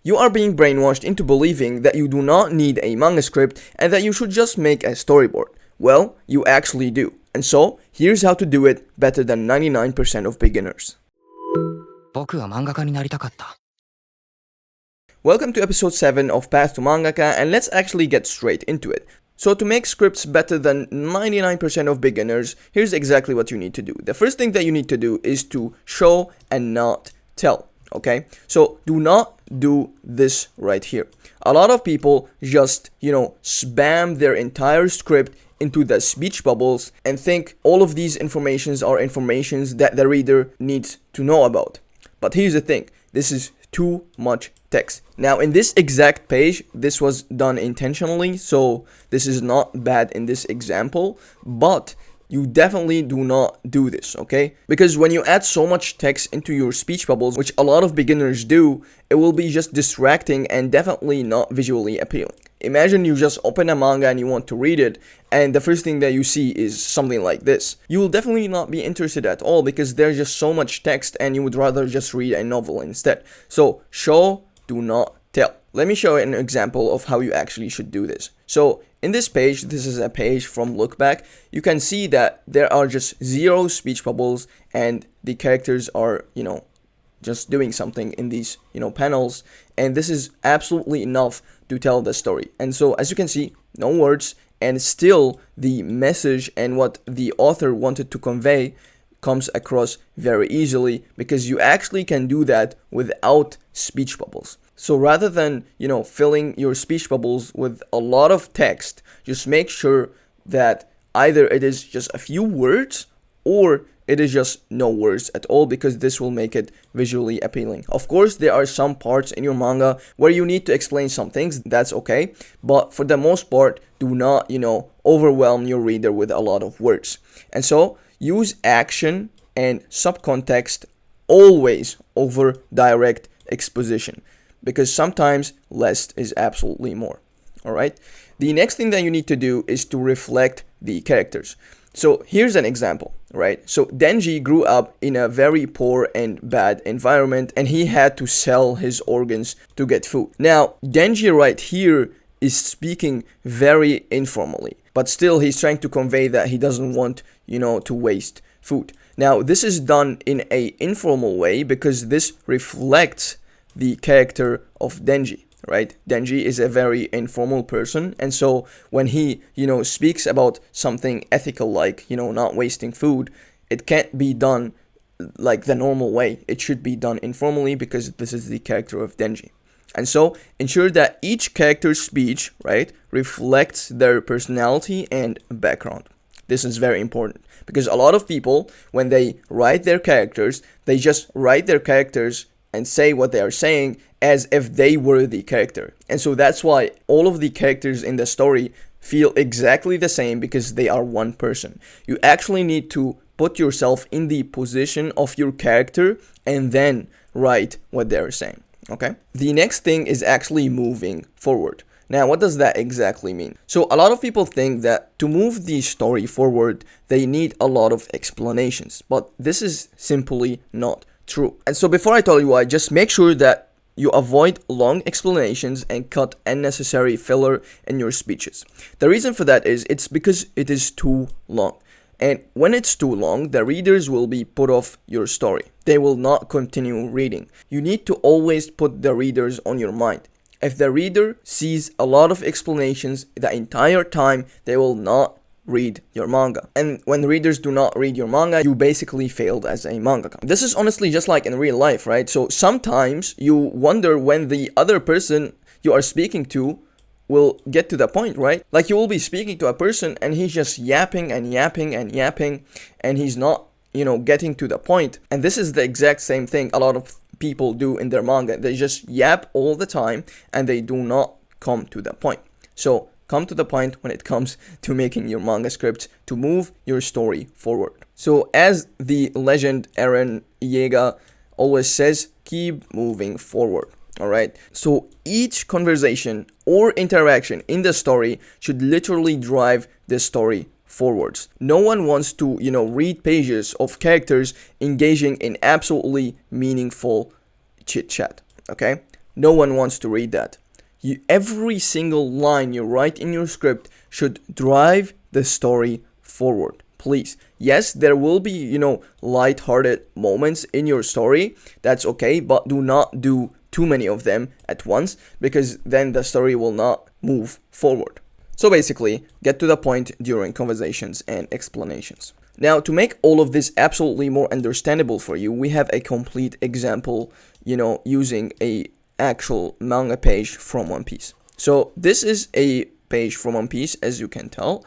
You are being brainwashed into believing that you do not need a manga script and that you should just make a storyboard. Well, you actually do. And so, here's how to do it better than 99% of beginners. 僕は漫画家になりたかった。 Welcome to episode 7 of Path to Mangaka, and let's actually get straight into it. So to make scripts better than 99% of beginners, here's exactly what you need to do. The first thing that you need to do is to show and not tell, okay? So do not do this right here. A lot of people just, spam their entire script into the speech bubbles and think all of these informations are informations that the reader needs to know about. But here's the thing, this is too much text. Now in this exact page, this was done intentionally, so this is not bad in this example, but you definitely do not do this, okay? Because when you add so much text into your speech bubbles, which a lot of beginners do, it will be just distracting and definitely not visually appealing. Imagine you just open a manga and you want to read it, and the first thing that you see is something like this. You will definitely not be interested at all because there's just so much text and you would rather just read a novel instead. So, show, do not tell. Let me show an example of how you actually should do this. So, in this page, this is a page from Look Back, you can see that there are just 0 speech bubbles and the characters are, just doing something in these, panels, and this is absolutely enough to tell the story. And so, as you can see, no words, and still the message and what the author wanted to convey comes across very easily because you actually can do that without speech bubbles. So rather than, filling your speech bubbles with a lot of text, just make sure that either it is just a few words or it is just no words at all, because this will make it visually appealing. Of course, there are some parts in your manga where you need to explain some things, that's okay. But for the most part, do not, overwhelm your reader with a lot of words. And so, use action and subcontext always over direct exposition, because sometimes less is absolutely more. Alright? The next thing that you need to do is to reflect the characters. So here's an example, right? So Denji grew up in a very poor and bad environment, and he had to sell his organs to get food. Now, Denji right here is speaking very informally, but still he's trying to convey that he doesn't want, to waste food. Now, this is done in a informal way because this reflects the character of Denji, right? Denji is a very informal person, and so when he, speaks about something ethical like, not wasting food, it can't be done like the normal way. It should be done informally because this is the character of Denji. And so ensure that each character's speech, right, reflects their personality and background. This is very important because a lot of people, when they write their characters, they just write their characters and say what they are saying as if they were the character. And so that's why all of the characters in the story feel exactly the same, because they are one person. You actually need to put yourself in the position of your character and then write what they are saying. Okay? The next thing is actually moving forward. Now, what does that exactly mean? So a lot of people think that to move the story forward, they need a lot of explanations, but this is simply not true. And so before I tell you why, just make sure that you avoid long explanations and cut unnecessary filler in your speeches. The reason for that is it's because it is too long. And when it's too long, the readers will be put off your story. They will not continue reading. You need to always put the readers on your mind. If the reader sees a lot of explanations the entire time, they will not read your manga. And when readers do not read your manga, you basically failed as a mangaka. This is honestly just like in real life, right? So sometimes you wonder when the other person you are speaking to will get to the point, right? Like you will be speaking to a person and he's just yapping and yapping and yapping and he's not, getting to the point. And this is the exact same thing a lot of people do in their manga. They just yap all the time and they do not come to the point. So come to the point when it comes to making your manga scripts to move your story forward. So as the legend Eren Yeager always says, keep moving forward. Alright, so each conversation or interaction in the story should literally drive the story forwards. No one wants to, read pages of characters engaging in absolutely meaningful chit chat. Okay? no one wants to read that. Every single line you write in your script should drive the story forward. Please. Yes, there will be, light-hearted moments in your story. That's okay, but do not do too many of them at once, because then the story will not move forward. So basically, get to the point during conversations and explanations. Now, to make all of this absolutely more understandable for you, we have a complete example, using a actual manga page from One Piece. So this is a page from One Piece, as you can tell,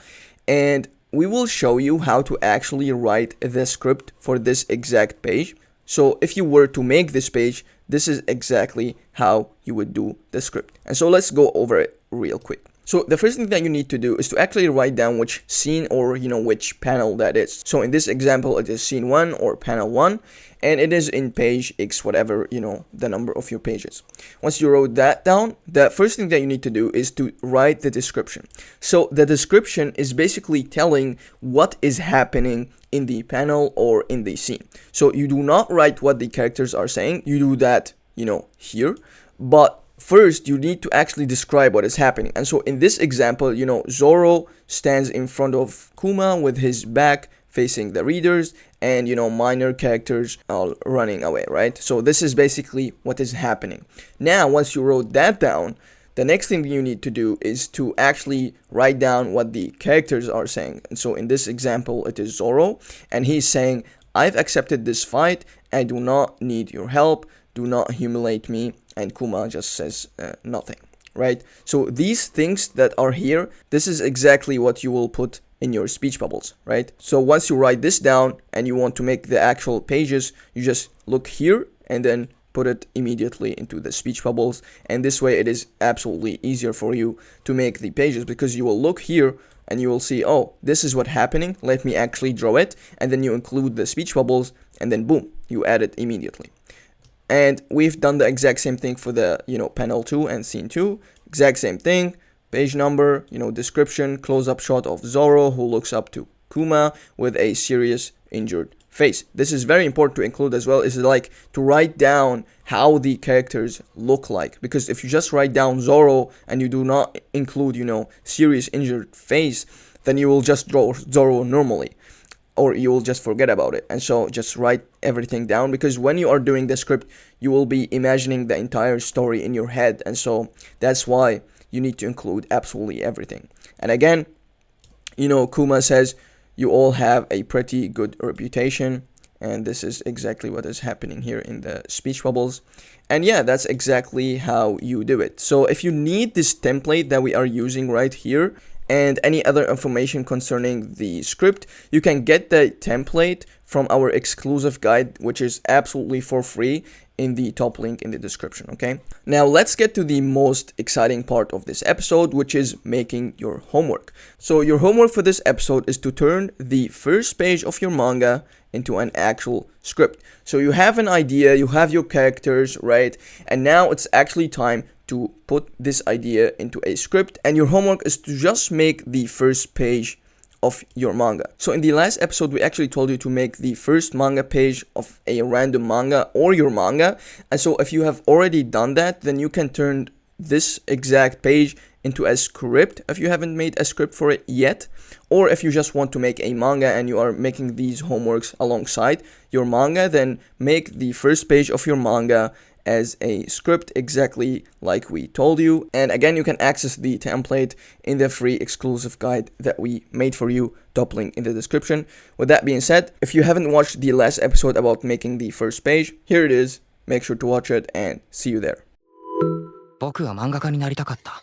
and we will show you how to actually write the script for this exact page. So if you were to make this page, this is exactly how you would do the script. And so let's go over it real quick. So the first thing that you need to do is to actually write down which scene or which panel that is. So in this example, it is scene 1 or panel 1, and it is in page X, whatever, the number of your pages. Once you wrote that down, the first thing that you need to do is to write the description. So the description is basically telling what is happening in the panel or in the scene. So you do not write what the characters are saying. You do that, here, but first, you need to actually describe what is happening. And so in this example, Zoro stands in front of Kuma with his back facing the readers, and, minor characters are running away, right? So this is basically what is happening. Now, once you wrote that down, the next thing you need to do is to actually write down what the characters are saying. And so in this example, it is Zoro, and he's saying, "I've accepted this fight. I do not need your help. Do not humiliate me." And Kuma just says nothing, right? So these things that are here, this is exactly what you will put in your speech bubbles, right? So once you write this down and you want to make the actual pages, you just look here and then put it immediately into the speech bubbles. And this way it is absolutely easier for you to make the pages, because you will look here and you will see, oh, this is what's happening. Let me actually draw it. And then you include the speech bubbles, and then boom, you add it immediately. And we've done the exact same thing for the, panel 2 and scene 2. Exact same thing. Page number, description, close-up shot of Zoro who looks up to Kuma with a serious injured face. This is very important to include as well, is like to write down how the characters look like. Because if you just write down Zoro and you do not include, serious injured face, then you will just draw Zoro normally, or you will just forget about it. And so just write everything down, because when you are doing the script, you will be imagining the entire story in your head. And so that's why you need to include absolutely everything. And again, Kuma says, "You all have a pretty good reputation." And this is exactly what is happening here in the speech bubbles. And yeah, that's exactly how you do it. So if you need this template that we are using right here, and any other information concerning the script, you can get the template from our exclusive guide, which is absolutely for free, in the top link in the description, okay? Now let's get to the most exciting part of this episode, which is making your homework. So your homework for this episode is to turn the first page of your manga into an actual script. So you have an idea, you have your characters, right? And now it's actually time to put this idea into a script, and your homework is to just make the first page of your manga. So in the last episode, we actually told you to make the first manga page of a random manga or your manga. And so if you have already done that, then you can turn this exact page into a script if you haven't made a script for it yet. Or if you just want to make a manga and you are making these homeworks alongside your manga, then make the first page of your manga as a script exactly like we told you. And again, you can access the template in the free exclusive guide that we made for you, top link in the description. With that being said, if you haven't watched the last episode about making the first page, here it is. Make sure to watch it and see you there. 僕は漫画家になりたかった。